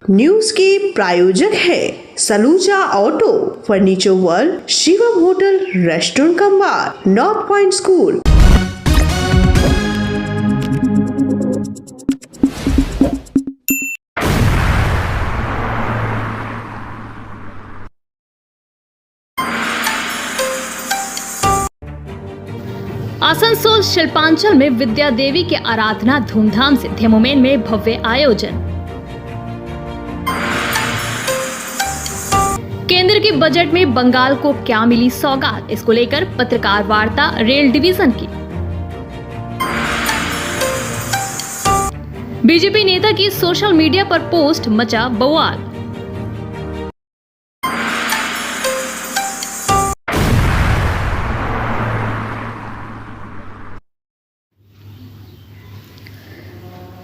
News के प्रायोजक है Saluja auto, furniture world, Shivam hotel, restaurant cum bar, north point school. Asansol Shilpanchal में विद्या देवी की आराधना धूमधाम से, धेमोमेन में भव्य आयोजन। केंद्र के बजट में बंगाल को क्या मिली सौगात, इसको लेकर पत्रकार वार्ता रेल डिवीजन की। बीजेपी नेता की सोशल मीडिया पर पोस्ट मचा बवाल।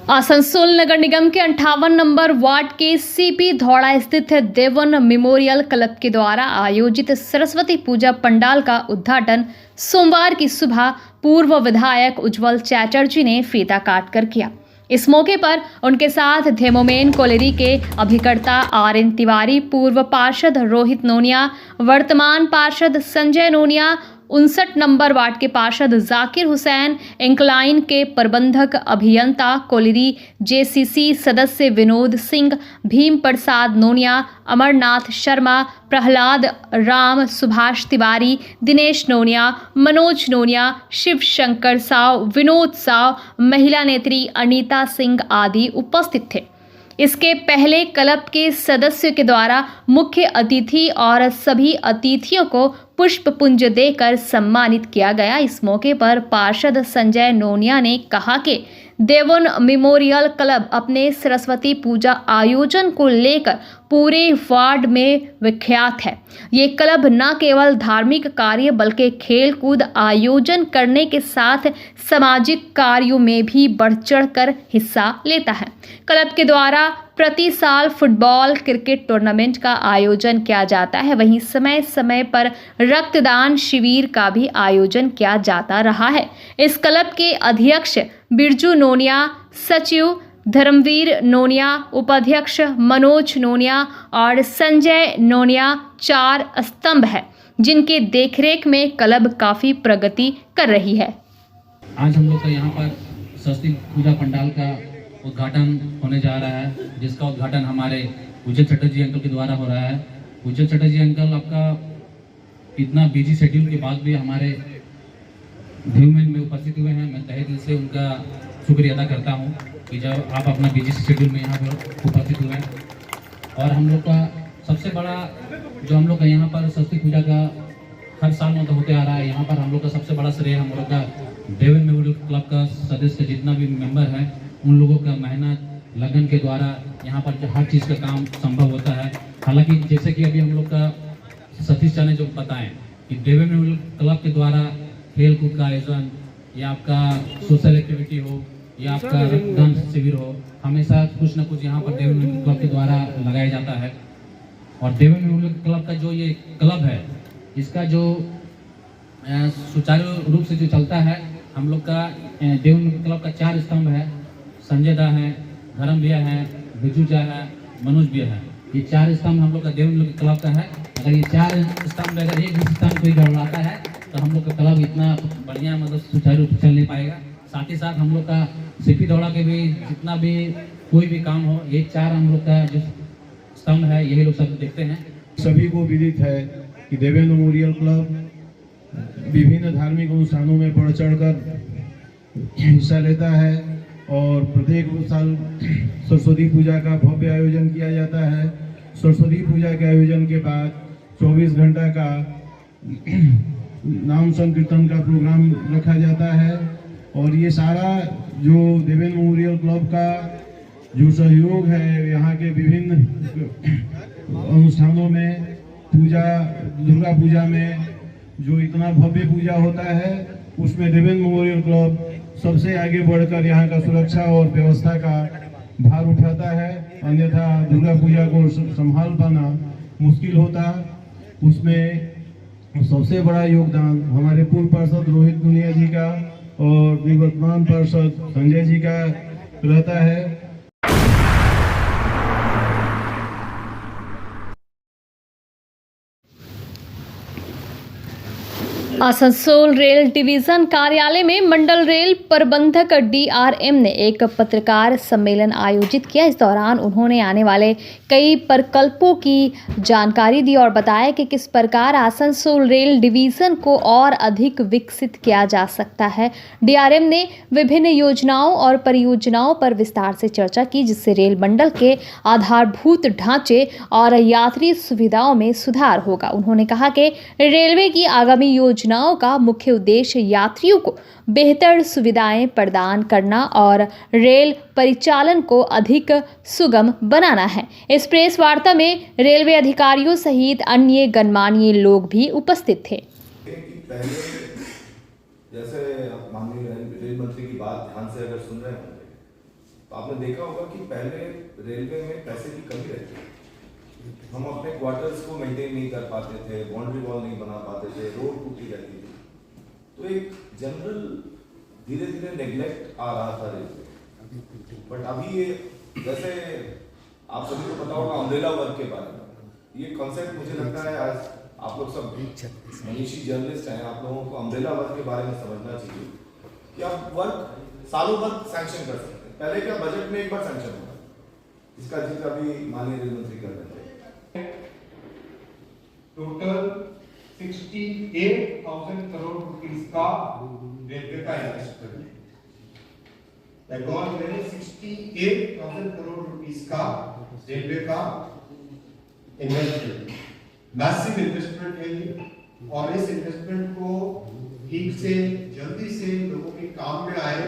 आसनसोल नगर निगम के 58 नंबर वार्ड के सीपी धौड़ा स्थित देवन मेमोरियल क्लब के द्वारा आयोजित सरस्वती पूजा पंडाल का उद्घाटन सोमवार की सुबह पूर्व विधायक उज्जवल चैटर्जी ने फीता काटकर किया। इस मौके पर उनके साथ धेमोमेन कोलेरी के अभिकर्ता RN तिवारी, पूर्व पार्षद रोहित नोनिया, वर्तमान पार्षद संजय नोनिया, 59 नंबर वार्ड के पार्षद जाकिर हुसैन, इंक्लाइन के प्रबंधक अभियंता कोलिरी, JCC सदस्य विनोद सिंह, भीम प्रसाद नोनिया, अमरनाथ शर्मा, प्रहलाद राम, सुभाष तिवारी, दिनेश नोनिया, मनोज नोनिया, शिव शंकर साव, विनोद साव, महिला नेत्री अनीता सिंह आदि उपस्थित थे। इसके पहले क्लब के सदस्यों के द्वारा मुख्य अतिथि और सभी अतिथियों को पुष्प पुंज देकर सम्मानित किया गया। इस मौके पर पार्षद संजय नोनिया ने कहा कि देवन मेमोरियल क्लब अपने सरस्वती पूजा आयोजन को लेकर पूरे वार्ड में विख्यात है। ये क्लब न केवल धार्मिक कार्य बल्कि खेल कूद आयोजन करने के साथ सामाजिक कार्यों में भी बढ़ चढ़ कर हिस्सा लेता है। क्लब के द्वारा प्रति साल फुटबॉल क्रिकेट टूर्नामेंट का आयोजन किया जाता है। वहीं समय समय पर रक्तदान शिविर का भी आयोजन किया जाता रहा है। इस क्लब के अध्यक्ष बिरजू नोनिया, सचिव धर्मवीर नोनिया, उपाध्यक्ष मनोज नोनिया और संजय नोनिया 4 स्तंभ है, जिनके देखरेख में क्लब काफी प्रगति कर रही है। आज हम लोग का यहाँ पर सरस्वती पूजा पंडाल का उद्घाटन होने जा रहा है, जिसका उद्घाटन हमारे उज्जवल चटर्जी अंकल के द्वारा हो रहा है। उज्जवल चटर्जी अंकल आपका इतना बिजी शेड्यूल के बाद भी हमारे ह्यूमन में उपस्थित हुए हैं। मैं तहे दिल से उनका शुक्रिया अदा करता हूं कि जब आप अपना बिजी शेड्यूल में यहाँ पर उपस्थित हुए हैं। और हम लोग का सबसे बड़ा जो हम लोग का यहाँ पर सरस्वती पूजा का हर साल में होते आ रहा है, यहाँ पर हम लोग का सबसे बड़ा श्रेय हम लोग का देवन मेमोरियल क्लब का सदस्य जितना भी मेंबर है, उन लोगों का मेहनत लगन के द्वारा यहाँ पर हर चीज़ का काम संभव होता है। हालांकि जैसे कि अभी हम लोग का सतीश ने जो बताएं कि देवन मेमोरियल क्लब के द्वारा खेल कूद का आयोजन या आपका सोशल एक्टिविटी हो या आपका रक्तदान शिविर हो, हमेशा कुछ न कुछ यहाँ पर देवन मेमोरियल क्लब के द्वारा लगाया जाता है। और देवन मेमोरियल क्लब का जो ये क्लब है, इसका जो सुचारू रूप से जो चलता है, हम लोग का देवन मेमोरियल क्लब का 4 स्तंभ है। संजय दा है, धर्म भैया है, बिजू जा है, मनोज भैया है। ये 4 स्तंभ हम लोग का देवन मेमोरियल क्लब का है। अगर ये 4 स्तंभ अगर एक भी स्तंभ कोई गड़बड़ाता है तो हम लोग का क्लब इतना बढ़िया मतलब सुचारू रूप से चल नहीं पाएगा। साथ ही साथ हम लोग का सीपी दौड़ा के भी जितना भी कोई भी काम हो, ये 4 हम लोग का जो स्तंभ है यही लोग सब देखते हैं। सभी को विदित है कि देवन मेमोरियल क्लब विभिन्न धार्मिक अनुष्ठानों में बढ़ चढ़कर हिस्सा लेता है और प्रत्येक साल सरस्वती पूजा का भव्य आयोजन किया जाता है। सरस्वती पूजा के आयोजन के बाद 24 घंटा का नाम संकीर्तन का प्रोग्राम रखा जाता है। और ये सारा जो देवन मेमोरियल क्लब का जो सहयोग है यहाँ के विभिन्न अनुष्ठानों में, पूजा दुर्गा पूजा में जो इतना भव्य पूजा होता है, उसमें देवन मेमोरियल क्लब सबसे आगे बढ़कर यहाँ का सुरक्षा और व्यवस्था का भार उठाता है। अन्यथा दुर्गा पूजा को संभाल पाना मुश्किल होता। उसमें सबसे बड़ा योगदान हमारे पूर्व पार्षद रोहित नोनिया जी का और निवर्तमान पार्षद संजय जी का रहता है। आसनसोल रेल डिवीजन कार्यालय में मंडल रेल प्रबंधक DRM ने एक पत्रकार सम्मेलन आयोजित किया। इस दौरान उन्होंने आने वाले कई प्रकल्पों की जानकारी दी और बताया कि किस प्रकार आसनसोल रेल डिवीजन को और अधिक विकसित किया जा सकता है। DRM ने विभिन्न योजनाओं और परियोजनाओं पर विस्तार से चर्चा की, जिससे रेल मंडल के आधारभूत ढांचे और यात्री सुविधाओं में सुधार होगा। उन्होंने कहा कि रेलवे की आगामी योजनाओं का मुख्य उद्देश्य यात्रियों को बेहतर सुविधाएं प्रदान करना और रेल परिचालन को अधिक सुगम बनाना है। इस प्रेस वार्ता में रेलवे अधिकारियों सहित अन्य गणमान्य लोग भी उपस्थित थे। पहले जैसे माननीय रेल मंत्री की बात ध्यान से अगर सुन रहे होंगे तो आपने देखा होगा कि पहले रेलवे में पैसे की कमी रहती है। हम अपने क्वार्टर्स को मेंटेन नहीं कर पाते थे, बाउंड्री वॉल नहीं बना पाते थे, रोड टूटी रहती थी, तो एक जनरल धीरे धीरे नेग्लेक्ट आ रहा था रेलवे। बट अभी ये जैसे आप सभी को पता होगा अम्ब्रेला वर्क के बारे में, ये कॉन्सेप्ट मुझे लगता है आज आप लोग सब मनीषी जर्नलिस्ट हैं, आप लोगों को अम्ब्रेला वर्क के बारे में समझना चाहिए कि आप वर्क सालों भर सैंक्शन कर सकते हैं। पहले क्या बजट में एक बार सैंक्शन होगा, इसका जिक्र अभी माननीय रेल मंत्री कर रहे थे। टोटल 68,000 करोड़ रुपीस का रेलवे का इन्वेस्टमेंट है। बेंगल में 68,000 करोड़ रुपीस का रेलवे का इन्वेस्टमेंट, मैसिव इन्वेस्टमेंट है ये। और इस इन्वेस्टमेंट को ठीक से जल्दी से लोगों के काम में आए,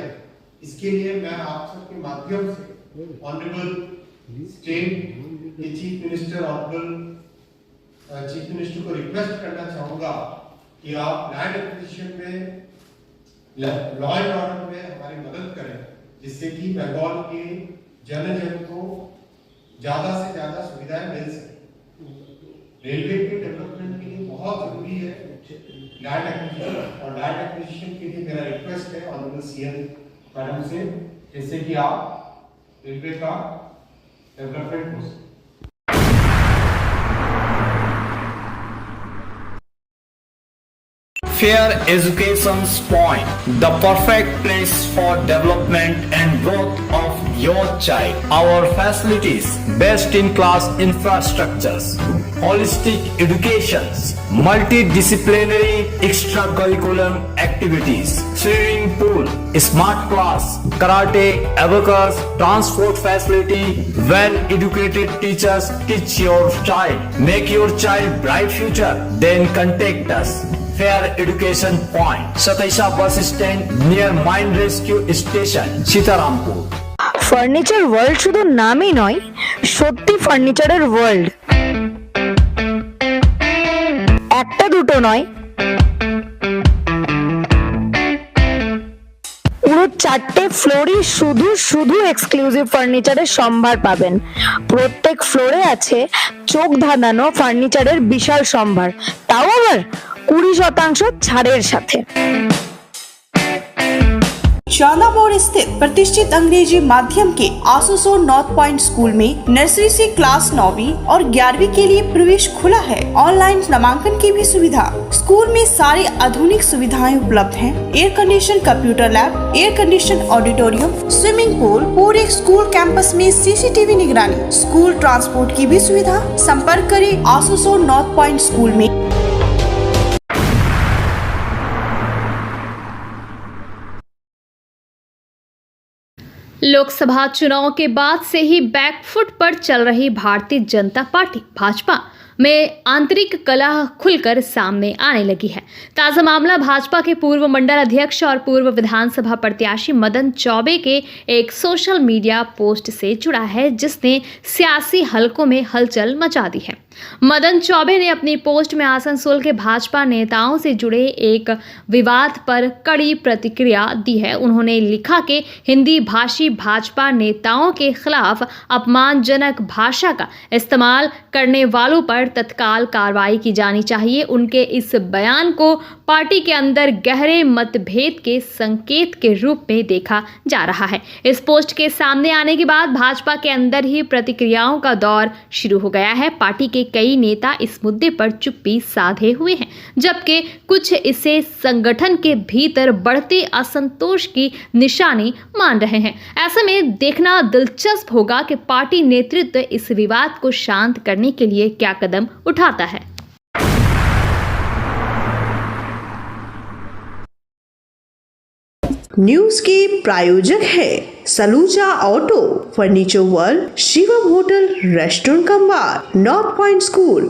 इसके लिए मैं आप सबके माध्यम से ऑनरेबल स्टेट के चीफ मिनिस्टर चीफ मिनिस्टर को रिक्वेस्ट करना चाहूंगा कि आप लैंड एक्विजिशन में, लॉ एंड ऑर्डर में हमारी मदद करें, जिससे कि बंगाल के जन को ज्यादा से ज्यादा सुविधाएं मिल सके। रेलवे के डेवलपमेंट के लिए बहुत जरूरी है लैंड एक्विजिशन, और लैंड एक्विजिशन के लिए मेरा रिक्वेस्ट है ऑनरेबल CM मैडम से, जिससे कि आप रेलवे का डेवलपमेंट हो सके। Fair Education's Point, the perfect place for development and growth of your child. Our facilities, best in class infrastructures, holistic educations, multidisciplinary extracurricular activities, swimming pool, smart class, karate, abacus, transport facility, well educated teachers teach your child. Make your child bright future, then contact us. Fair Education Point, Sataisha bus stand near Mine Rescue Station, Sitarampur. Furniture world শুধু নামই নয়, সত্যি ফার্নিচারের world. একটা দুটো নয়, পুরো 4টে ফ্লোরই শুধু শুধু এক্সক্লুসিভ ফার্নিচারের সম্ভার পাবেন। প্রত্যেক ফ্লোরে আছে চোখ ধাঁধানো ফার্নিচারের বিশাল সম্ভার, তাও আবার 20% ছাড়ের সাথে। चांदामोड़ स्थित प्रतिष्ठित अंग्रेजी माध्यम के आसनसोल नॉर्थ पॉइंट स्कूल में नर्सरी से क्लास 9वीं और 11वीं के लिए प्रवेश खुला है। ऑनलाइन नामांकन की भी सुविधा। स्कूल में सारी आधुनिक सुविधाएं उपलब्ध हैं। Air condition computer lab, air condition auditorium, swimming pool, पूरे स्कूल कैंपस में CCTV निगरानी, स्कूल ट्रांसपोर्ट की भी सुविधा। संपर्क करें आसनसोल नॉर्थ पॉइंट स्कूल में। लोकसभा चुनाव के बाद से ही बैकफुट पर चल रही भारतीय जनता पार्टी भाजपा में आंतरिक कलह खुलकर सामने आने लगी है। ताजा मामला भाजपा के पूर्व मंडल अध्यक्ष और पूर्व विधानसभा प्रत्याशी मदन चौबे के एक सोशल मीडिया पोस्ट से जुड़ा है, जिसने सियासी हलकों में हलचल मचा दी है। मदन चौबे ने अपनी पोस्ट में आसनसोल के भाजपा नेताओं से जुड़े एक विवाद पर कड़ी प्रतिक्रिया दी है। उन्होंने लिखा कि हिंदी भाषी भाजपा नेताओं के खिलाफ अपमानजनक भाषा का इस्तेमाल करने वालों पर पर तत्काल कार्रवाई की जानी चाहिए। उनके इस बयान को पार्टी के अंदर गहरे मतभेद के संकेत के रूप में देखा जा रहा है। इस पोस्ट के सामने आने के बाद भाजपा के अंदर ही प्रतिक्रियाओं का दौर शुरू हो गया है। पार्टी के कई नेता इस मुद्दे पर चुप्पी साधे हुए हैं, जबकि कुछ इसे संगठन के भीतर बढ़ते असंतोष की निशानी मान रहे हैं। ऐसे में देखना दिलचस्प होगा कि पार्टी नेतृत्व इस विवाद को शांत करने के लिए क्या कदम उठाता है। न्यूज के प्रायोजक है Saluja auto, furniture world, Shivam hotel, restaurant cum bar, north point school.